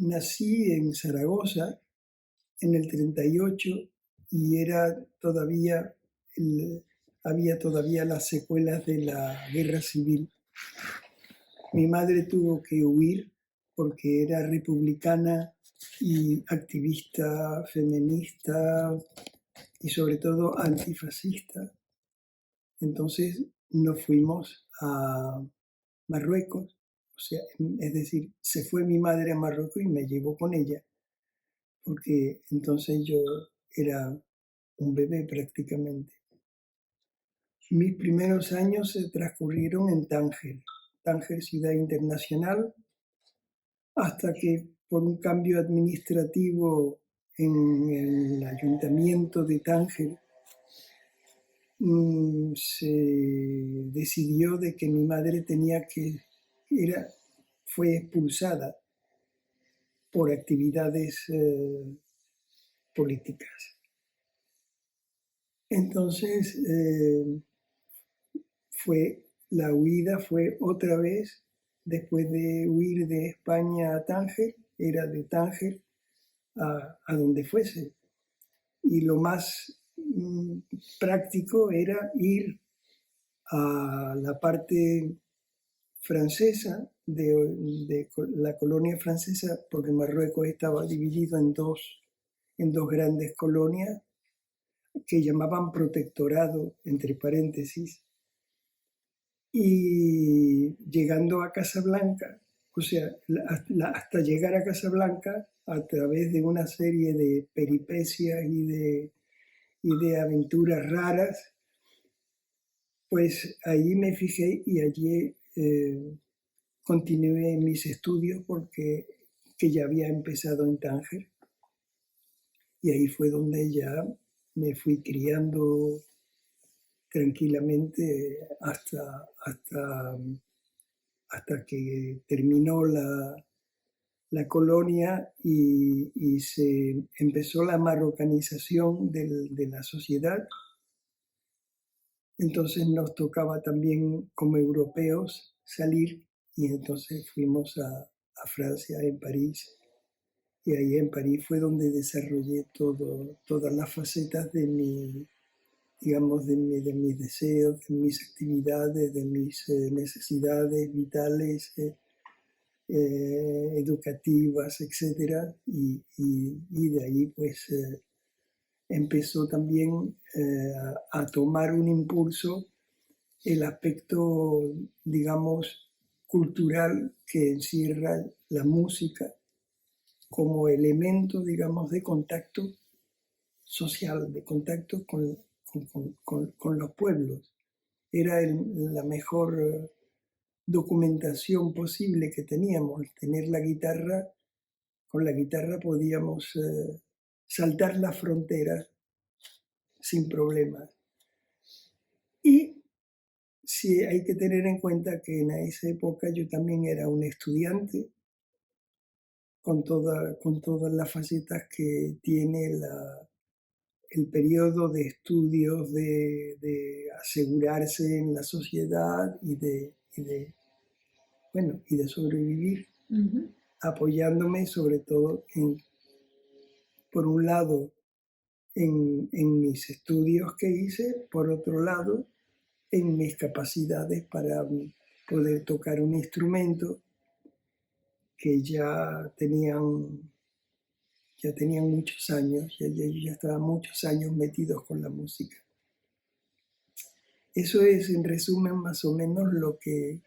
nací en Zaragoza en el 38 y había todavía las secuelas de la guerra civil. Mi madre tuvo que huir porque era republicana y activista feminista y sobre todo antifascista. Entonces nos fuimos a Marruecos, o sea, es decir, se fue mi madre a Marruecos y me llevó con ella, porque entonces yo era un bebé prácticamente. Mis primeros años se transcurrieron en Tánger, ciudad internacional, hasta que por un cambio administrativo en el ayuntamiento de Tánger se decidió de que mi madre fue expulsada por actividades políticas. Entonces la huida fue otra vez, después de huir de España a Tánger, era de Tánger a donde fuese. Y lo más práctico era ir a la parte francesa de la colonia francesa, porque Marruecos estaba dividido en dos grandes colonias que llamaban protectorado, entre paréntesis, y llegando a Casablanca, o sea, hasta llegar a Casablanca, a través de una serie de peripecias y de aventuras raras, pues ahí me fijé y allí continué mis estudios que ya había empezado en Tánger. Y ahí fue donde ya me fui criando tranquilamente hasta que terminó la colonia y se empezó la marrocanización de la sociedad. Entonces nos tocaba también como europeos salir y entonces fuimos a Francia, en París. Y ahí en París fue donde desarrollé todas las facetas de digamos, de mis deseos, de mis actividades, de mis necesidades vitales, educativas, etc. Y de ahí pues empezó también a tomar un impulso el aspecto, digamos, cultural que encierra la música como elemento, digamos, de contacto social, de contacto con los pueblos. Era la mejor documentación posible que teníamos, tener la guitarra. Con la guitarra podíamos saltar las fronteras sin problemas. Y sí hay que tener en cuenta que en esa época yo también era un estudiante con todas las facetas que tiene el periodo de estudios, de asegurarse en la sociedad y de sobrevivir, apoyándome sobre todo por un lado en mis estudios que hice, por otro lado en mis capacidades para poder tocar un instrumento que ya tenían muchos años, ya estaban muchos años metidos con la música. Eso es, en resumen, más o menos lo que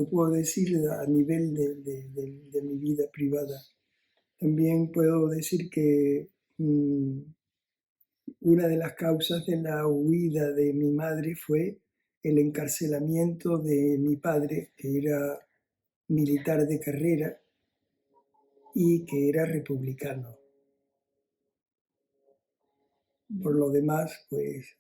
puedo decir a nivel de mi vida privada. También puedo decir que una de las causas de la huida de mi madre fue el encarcelamiento de mi padre, que era militar de carrera y que era republicano. Por lo demás, pues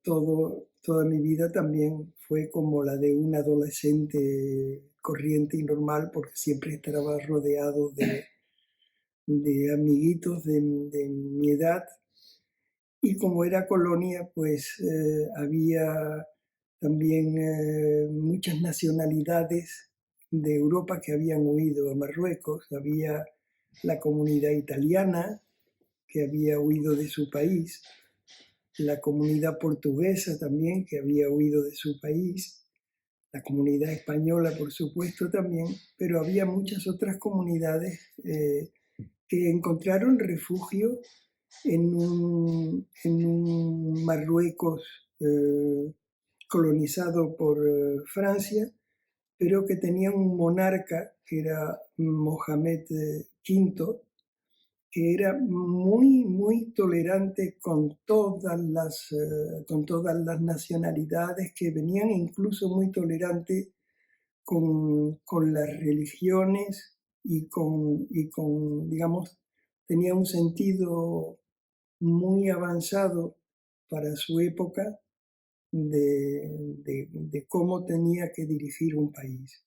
toda mi vida también fue como la de un adolescente corriente y normal, porque siempre estaba rodeado de amiguitos de mi edad. Y como era colonia, pues había también muchas nacionalidades de Europa que habían huido a Marruecos. Había la comunidad italiana que había huido de su país, la comunidad portuguesa también que había huido de su país, la comunidad española por supuesto también, pero había muchas otras comunidades que encontraron refugio en un Marruecos colonizado por Francia, pero que tenía un monarca que era Mohamed V, que era muy tolerante con todas las nacionalidades, que venían incluso muy tolerante con las religiones digamos, tenía un sentido muy avanzado para su época de cómo tenía que dirigir un país.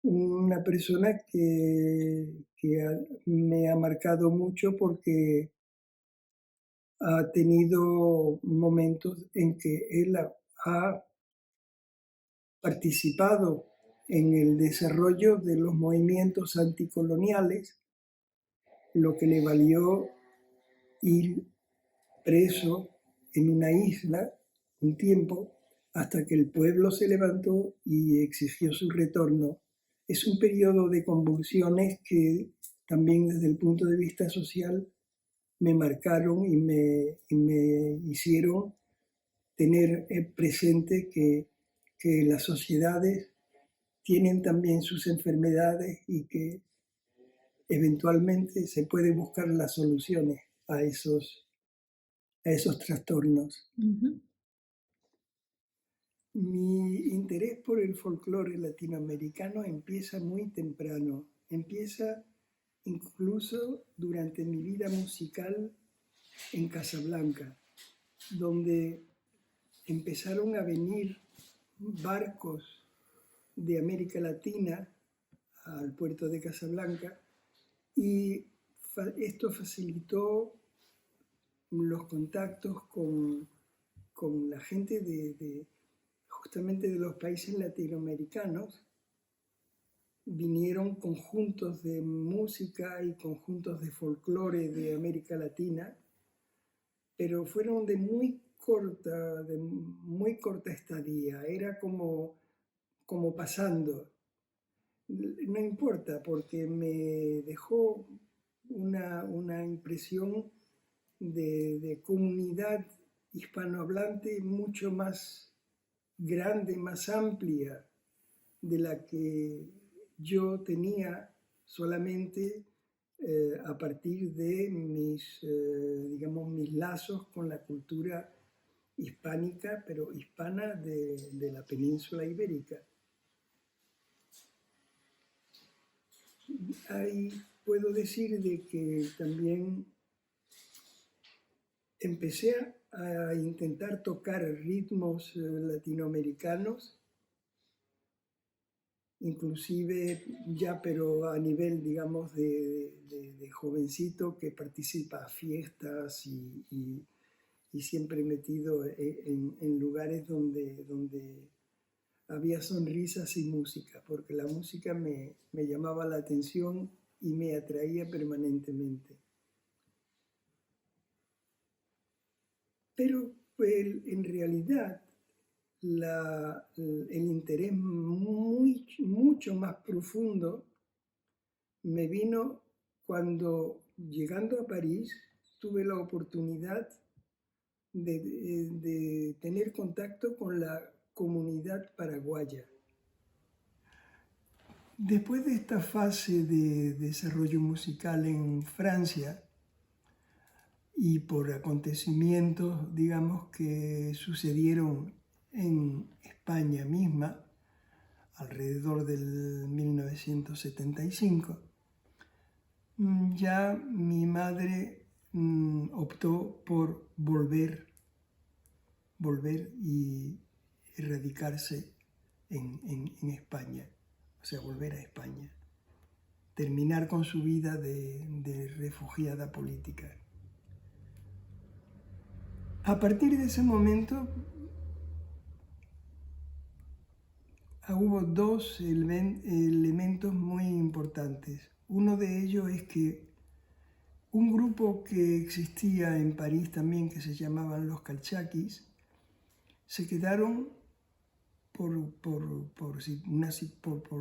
Una persona que me ha marcado mucho porque ha tenido momentos en que él ha participado en el desarrollo de los movimientos anticoloniales, lo que le valió ir preso en una isla un tiempo hasta que el pueblo se levantó y exigió su retorno. Es un periodo de convulsiones que también desde el punto de vista social me marcaron y me hicieron tener presente que las sociedades tienen también sus enfermedades y que eventualmente se puede buscar las soluciones a esos trastornos. Mi interés por el folclore latinoamericano empieza muy temprano, empieza incluso durante mi vida musical en Casablanca, donde empezaron a venir barcos de América Latina al puerto de Casablanca y esto facilitó los contactos con la gente justamente de los países latinoamericanos. Vinieron conjuntos de música y conjuntos de folclore de América Latina, pero fueron de muy corta estadía. Era como pasando. No importa, porque me dejó una impresión de comunidad hispanohablante mucho más grande, más amplia de la que yo tenía solamente a partir de digamos, mis lazos con la cultura hispánica, pero hispana de la península ibérica. Ahí puedo decir de que también empecé a intentar tocar ritmos latinoamericanos, inclusive ya, pero a nivel, digamos, de jovencito que participa a fiestas y siempre metido en lugares donde había sonrisas y música, porque la música me llamaba la atención y me atraía permanentemente. Pero en realidad el interés mucho más profundo me vino cuando, llegando a París, tuve la oportunidad de tener contacto con la comunidad paraguaya. Después de esta fase de desarrollo musical en Francia y por acontecimientos, digamos, que sucedieron en España misma, alrededor del 1975, ya mi madre optó por volver y radicarse en España, o sea, volver a España, terminar con su vida de refugiada política. A partir de ese momento, hubo dos elementos muy importantes. Uno de ellos es que un grupo que existía en París también, que se llamaban los Calchaquis, se quedaron por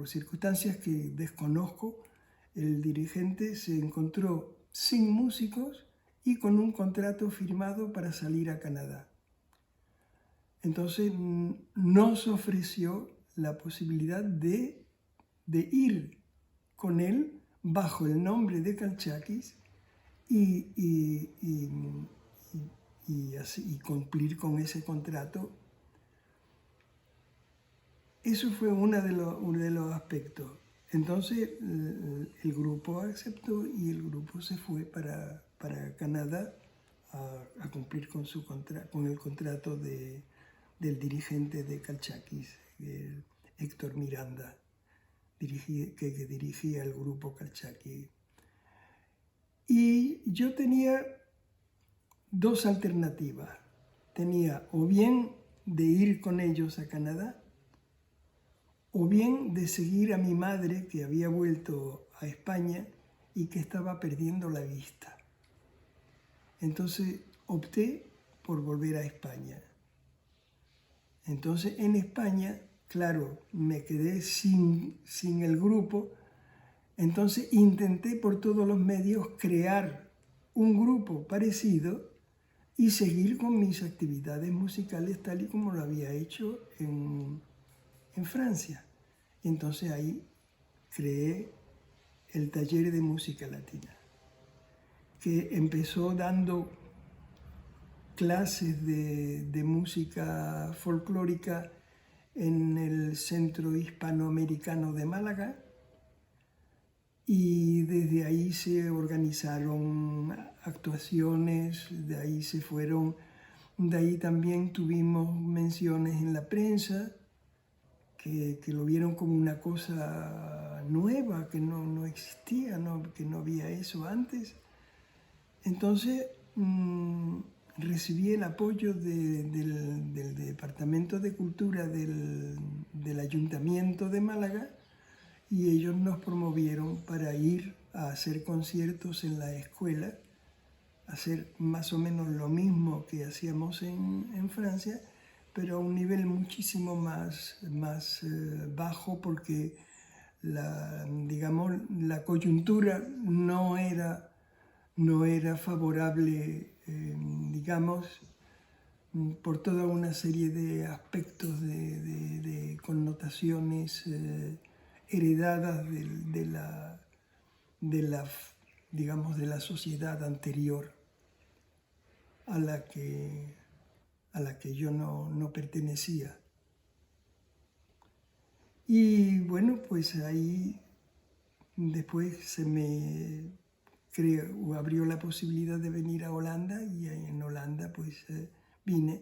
circunstancias que desconozco. El dirigente se encontró sin músicos y con un contrato firmado para salir a Canadá. Entonces nos ofreció la posibilidad de ir con él bajo el nombre de Calchaquis y cumplir con ese contrato. Eso fue uno de los aspectos. Entonces el grupo aceptó y el grupo se fue para Canadá a cumplir con el contrato del dirigente de Calchaquis, Héctor Miranda, que dirigía el grupo Calchaquí. Y yo tenía dos alternativas. Tenía o bien de ir con ellos a Canadá, o bien de seguir a mi madre, que había vuelto a España y que estaba perdiendo la vista. Entonces opté por volver a España. Entonces en España, claro, me quedé sin el grupo. Entonces intenté por todos los medios crear un grupo parecido y seguir con mis actividades musicales tal y como lo había hecho en Francia. Entonces ahí creé el taller de música latina, que empezó dando clases de música folclórica en el Centro Hispanoamericano de Málaga, y desde ahí se organizaron actuaciones, de ahí también tuvimos menciones en la prensa, que lo vieron como una cosa nueva, que no existía, que no había eso antes. Entonces recibí el apoyo del Departamento de Cultura del Ayuntamiento de Málaga, y ellos nos promovieron para ir a hacer conciertos en la escuela, hacer más o menos lo mismo que hacíamos en Francia, pero a un nivel muchísimo más bajo, porque la coyuntura no era favorable, por toda una serie de aspectos, de connotaciones heredadas de la sociedad anterior a la que yo no pertenecía. Y bueno, pues ahí después se me abrió la posibilidad de venir a Holanda, y en Holanda pues vine